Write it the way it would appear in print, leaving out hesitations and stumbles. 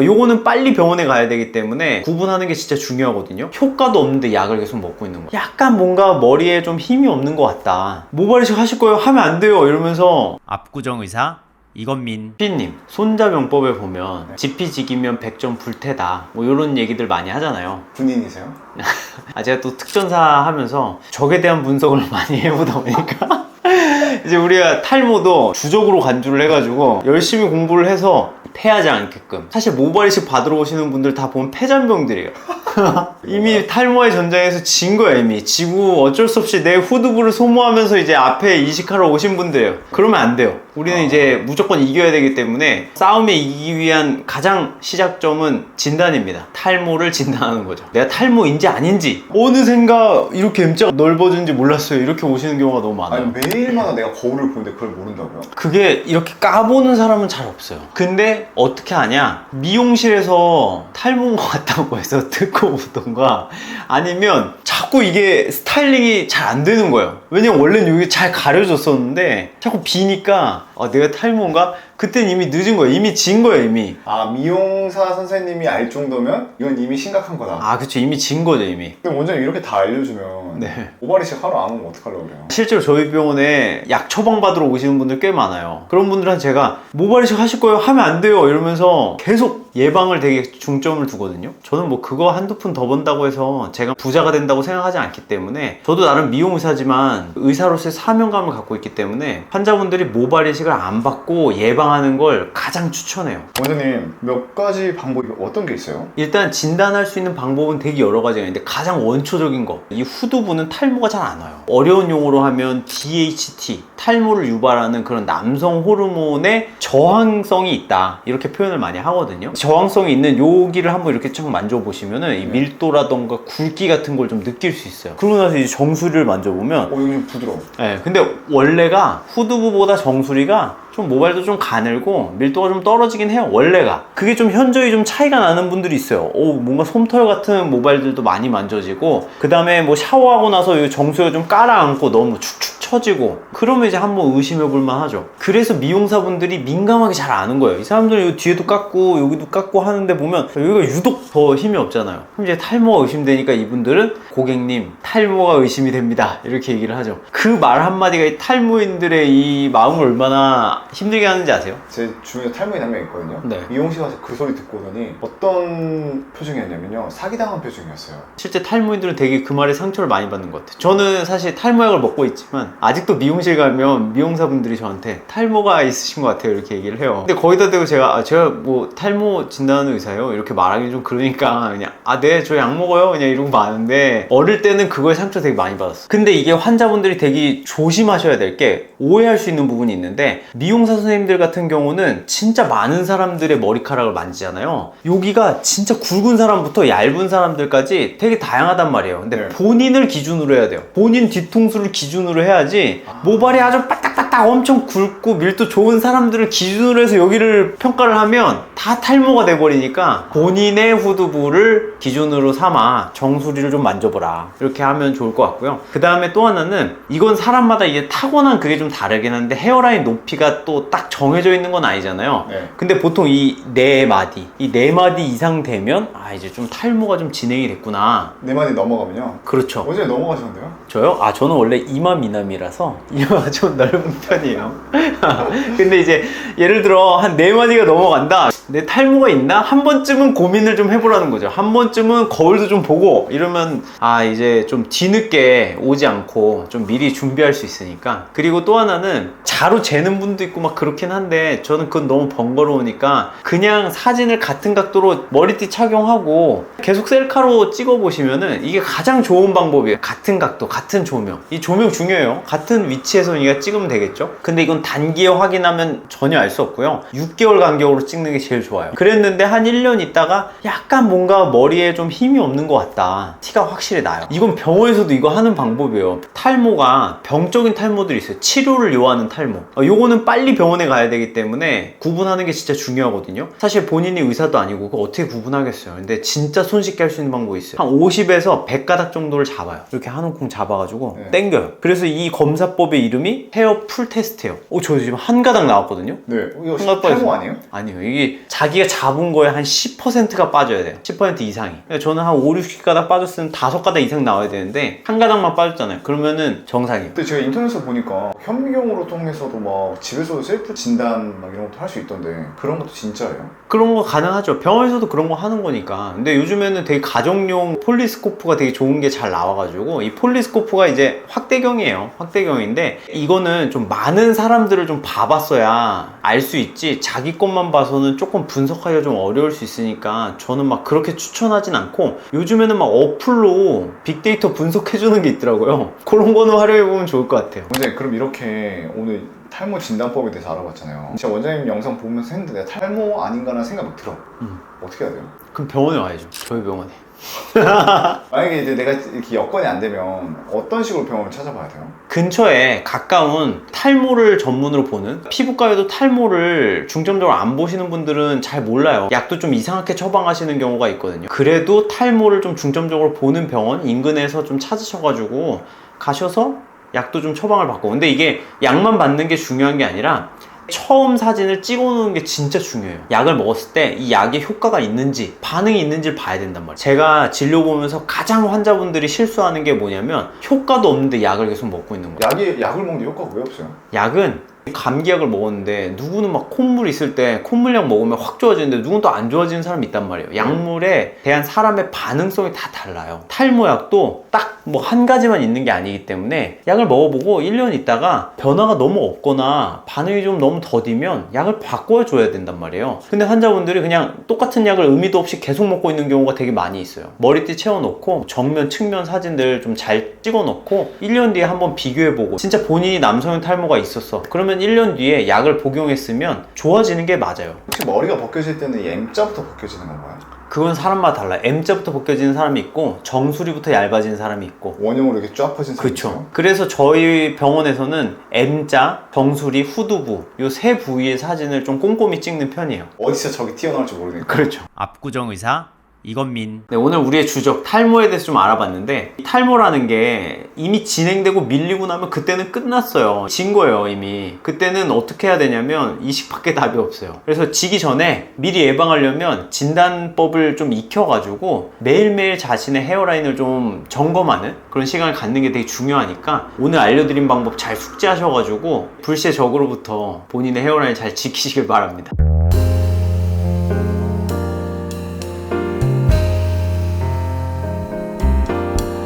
요거는 빨리 병원에 가야 되기 때문에 구분하는 게 진짜 중요하거든요. 효과도 없는데 약을 계속 먹고 있는 거예요. 약간 뭔가 머리에 좀 힘이 없는 것 같다. 모발 이식 하실 거예요? 하면 안 돼요. 이러면서 압구정 의사 이건민 B님, 손자병법에 보면 지피지기면 100점 불태다, 뭐 이런 얘기들 많이 하잖아요. 군인이세요? 제가 또 특전사 하면서 적에 대한 분석을 많이 해보다 보니까 이제 우리가 탈모도 주적으로 간주를 해가지고 열심히 공부를 해서 패하지 않게끔. 사실 모발 이식 받으러 오시는 분들 다 보면 폐잔병들이에요. 이미 탈모의 전장에서 진 거야. 이미 지고 어쩔 수 없이 내 후두부를 소모하면서 이제 앞에 이식하러 오신 분들이에요. 그러면 안 돼요. 우리는 이제 무조건 이겨야 되기 때문에 싸움에 이기기 위한 가장 시작점은 진단입니다. 탈모를 진단하는 거죠. 내가 탈모인지 아닌지, 어느샌가 이렇게 M자가 넓어진지 몰랐어요, 이렇게 오시는 경우가 너무 많아요. 아니 매일마다 내가 거울을 보는데 그걸 모른다고요? 그게 이렇게 까보는 사람은 잘 없어요. 근데 어떻게 하냐, 미용실에서 탈모인 것 같다고 해서 듣고 오던가, 아니면 자꾸 이게 스타일링이 잘 안 되는 거예요. 왜냐면 원래는 여기 잘 가려졌었는데 자꾸 비니까 내가 탈모인가? 그땐 이미 늦은 거예요. 이미 진 거예요. 이미. 미용사 선생님이 알 정도면 이건 이미 심각한 거다. 그쵸. 이미 진 거죠. 이미. 근데 원장님 이렇게 다 알려주면 네. 모발 이식 하러 안 오면 어떡하려고 그래요? 실제로 저희 병원에 약 처방 받으러 오시는 분들 꽤 많아요. 그런 분들한테 제가 모발 이식 하실 거예요? 하면 안 돼요. 이러면서 계속 예방을 되게 중점을 두거든요. 저는 뭐 그거 한두 푼 더 번다고 해서 제가 부자가 된다고 생각하지 않기 때문에, 저도 나름 미용의사지만 의사로서의 사명감을 갖고 있기 때문에 환자분들이 모발 이식을 안 받고 예방하는 걸 가장 추천해요. 원장님 몇 가지 방법이 어떤 게 있어요? 일단 진단할 수 있는 방법은 되게 여러 가지가 있는데, 가장 원초적인 거, 이 후두부는 탈모가 잘 안 와요. 어려운 용어로 하면 DHT, 탈모를 유발하는 그런 남성 호르몬의 저항성이 있다, 이렇게 표현을 많이 하거든요. 저항성이 있는 여기를 한번 이렇게 쭉 만져보시면은 이 밀도라던가 굵기 같은 걸 좀 느낄 수 있어요. 그러고 나서 이제 정수리를 만져보면 여기 좀 부드러워. 네, 근데 원래가 후두부보다 정수리가 좀 모발도 좀 가늘고 밀도가 좀 떨어지긴 해요. 원래가. 그게 좀 현저히 좀 차이가 나는 분들이 있어요. 뭔가 솜털 같은 모발들도 많이 만져지고, 그 다음에 뭐 샤워하고 나서 이 정수리가 좀 깔아앉고 너무 축축 처지고, 그러면 이제 한번 의심해 볼만 하죠. 그래서 미용사분들이 민감하게 잘 아는 거예요. 이 사람들은 이 뒤에도 깎고 여기도 깎고 하는데 보면 여기가 유독 더 힘이 없잖아요. 그럼 이제 탈모가 의심되니까 이분들은 고객님, 탈모가 의심이 됩니다, 이렇게 얘기를 하죠. 그 말 한마디가 이 탈모인들의 이 마음을 얼마나 힘들게 하는지 아세요? 제 주위에 탈모인 한 명 있거든요. 네. 미용실 가서 그 소리 듣고 오더니 어떤 표정이었냐면요, 사기당한 표정이었어요. 실제 탈모인들은 되게 그 말에 상처를 많이 받는 것 같아요. 저는 사실 탈모약을 먹고 있지만 아직도 미용실 가면 미용사분들이 저한테 탈모가 있으신 것 같아요, 이렇게 얘기를 해요. 근데 거기다 대고 제가 뭐 탈모 진단하는 의사예요, 이렇게 말하기 좀 그러니까 그냥 네, 저 약 먹어요, 그냥 이러고 마는데, 어릴 때는 그거에 상처 되게 많이 받았어. 근데 이게 환자분들이 되게 조심하셔야 될 게, 오해할 수 있는 부분이 있는데, 미용사 선생님들 같은 경우는 진짜 많은 사람들의 머리카락을 만지잖아요. 여기가 진짜 굵은 사람부터 얇은 사람들까지 되게 다양하단 말이에요. 근데 본인을 기준으로 해야 돼요. 본인 뒤통수를 기준으로 해야지, 모발이 아주 빠딱빠딱 엄청 굵고 밀도 좋은 사람들을 기준으로 해서 여기를 평가를 하면 다 탈모가 돼버리니까, 본인의 후두부를 기준으로 삼아 정수리를 좀 만져보라, 이렇게 하면 좋을 것 같고요. 그 다음에 또 하나는, 이건 사람마다 이게 타고난 그게 좀 다르긴 한데, 헤어라인 높이가 또 딱 정해져 있는 건 아니잖아요. 근데 보통 이 네 마디 이상 되면 이제 좀 탈모가 좀 진행이 됐구나. 4마디 넘어가면요? 그렇죠. 어제 넘어가셨는데요? 저요? 저는 원래 이마 미남이라서 이마가 좀 넓은 편이에요. 근데 이제 예를 들어 한 4마디가 넘어간다, 내 탈모가 있나? 한 번쯤은 고민을 좀 해보라는 거죠. 한 번쯤은 거울도 좀 보고, 이러면 이제 좀 뒤늦게 오지 않고 좀 미리 준비할 수 있으니까. 그리고 또 하나는, 자로 재는 분도 있고 막 그렇긴 한데, 저는 그건 너무 번거로우니까 그냥 사진을 같은 각도로 머리띠 착용하고 계속 셀카로 찍어보시면은 이게 가장 좋은 방법이에요. 같은 각도, 같은 조명. 이 조명 중요해요. 같은 위치에서 우리가 찍으면 되겠죠. 근데 이건 단기에 확인하면 전혀 알 수 없고요. 6개월 간격으로 찍는 게 제일 좋아요. 그랬는데 한 1년 있다가 약간 뭔가 머리에 좀 힘이 없는 것 같다, 티가 확실히 나요. 이건 병원에서도 이거 하는 방법이에요. 탈모가 병적인 탈모들이 있어요. 치료를 요하는 탈모. 요거는 빨리 병원에 가야 되기 때문에 구분하는 게 진짜 중요하거든요. 사실 본인이 의사도 아니고 그거 어떻게 구분하겠어요. 근데 진짜 손쉽게 할 수 있는 방법이 있어요. 한 50에서 100가닥 정도를 잡아요. 이렇게 한 움큼 잡아가지고 땡겨요. 그래서 이 검사법의 이름이 헤어 풀 풀 테스트예요. 저 지금 한 가닥 나왔거든요. 네. 이거 생각보다 탈모 아니에요? 아니요. 이게 자기가 잡은 거에 한 10%가 빠져야 돼요. 10% 이상이. 그러니까 저는 한 5, 60가닥 빠졌으면 5가닥 이상 나와야 되는데 한 가닥만 빠졌잖아요. 그러면은 정상이에요. 근데 제가 인터넷에서 보니까 현미경으로 통해서도 막 집에서도 셀프 진단 막 이런 것도 할 수 있던데 그런 것도 진짜예요? 그런 거 가능하죠. 병원에서도 그런 거 하는 거니까. 근데 요즘에는 되게 가정용 폴리스코프가 되게 좋은 게 잘 나와가지고 이 폴리스코프가 이제 확대경이에요. 확대경인데 이거는 좀 많은 사람들을 좀 봐봤어야 알 수 있지 자기 것만 봐서는 조금 분석하기가 좀 어려울 수 있으니까 저는 막 그렇게 추천하진 않고 요즘에는 막 어플로 빅데이터 분석해주는 게 있더라고요. 그런 거는 활용해보면 좋을 것 같아요. 원장님 그럼 이렇게 오늘 탈모 진단법에 대해서 알아봤잖아요. 제가 원장님 영상 보면서 했는데 내가 탈모 아닌가라는 생각이 들어. 어떻게 해야 돼요? 그럼 병원에 와야죠. 저희 병원에. 만약에 이제 내가 이렇게 여건이 안 되면 어떤 식으로 병원을 찾아봐야 돼요? 근처에 가까운 탈모를 전문으로 보는 피부과에도 탈모를 중점적으로 안 보시는 분들은 잘 몰라요. 약도 좀 이상하게 처방하시는 경우가 있거든요. 그래도 탈모를 좀 중점적으로 보는 병원 인근에서 좀 찾으셔가지고 가셔서 약도 좀 처방을 받고 근데 이게 약만 받는 게 중요한 게 아니라 처음 사진을 찍어 놓는 게 진짜 중요해요. 약을 먹었을 때 이 약에 효과가 있는지 반응이 있는지를 봐야 된단 말이에요. 제가 진료 보면서 가장 환자분들이 실수하는 게 뭐냐면 효과도 없는데 약을 계속 먹고 있는 거예요. 약을 먹는데 효과가 왜 없어요? 약은 감기약을 먹었는데 누구는 막 콧물 있을 때 콧물약 먹으면 확 좋아지는데 누구는 또 안 좋아지는 사람이 있단 말이에요. 약물에 대한 사람의 반응성이 다 달라요. 탈모약도 딱 뭐 한 가지만 있는 게 아니기 때문에 약을 먹어보고 1년 있다가 변화가 너무 없거나 반응이 좀 너무 더디면 약을 바꿔줘야 된단 말이에요. 근데 환자분들이 그냥 똑같은 약을 의미도 없이 계속 먹고 있는 경우가 되게 많이 있어요. 머리띠 채워놓고 정면 측면 사진들 좀 잘 찍어놓고 1년 뒤에 한번 비교해보고 진짜 본인이 남성형 탈모가 있었어 그러면 1년 뒤에 약을 복용했으면 좋아지는 게 맞아요. 혹시 머리가 벗겨질 때는 이 M자부터 벗겨지는 건가요? 그건 사람마다 달라요. M자부터 벗겨지는 사람이 있고 정수리부터 얇아지는 사람이 있고 원형으로 이렇게 쫙 퍼진 사람이 그렇죠. 있어요? 그래서 저희 병원에서는 M자, 정수리, 후두부 이 세 부위의 사진을 좀 꼼꼼히 찍는 편이에요. 어디서 저기 튀어나올지 모르니까. 그렇죠. 압구정 의사 이건민. 네, 오늘 우리의 주적 탈모에 대해서 좀 알아봤는데 탈모라는 게 이미 진행되고 밀리고 나면 그때는 끝났어요. 진 거예요 이미. 그때는 어떻게 해야 되냐면 이식밖에 답이 없어요. 그래서 지기 전에 미리 예방하려면 진단법을 좀 익혀가지고 매일매일 자신의 헤어라인을 좀 점검하는 그런 시간을 갖는 게 되게 중요하니까 오늘 알려드린 방법 잘 숙지하셔가지고 불시의 적으로부터 본인의 헤어라인 잘 지키시길 바랍니다.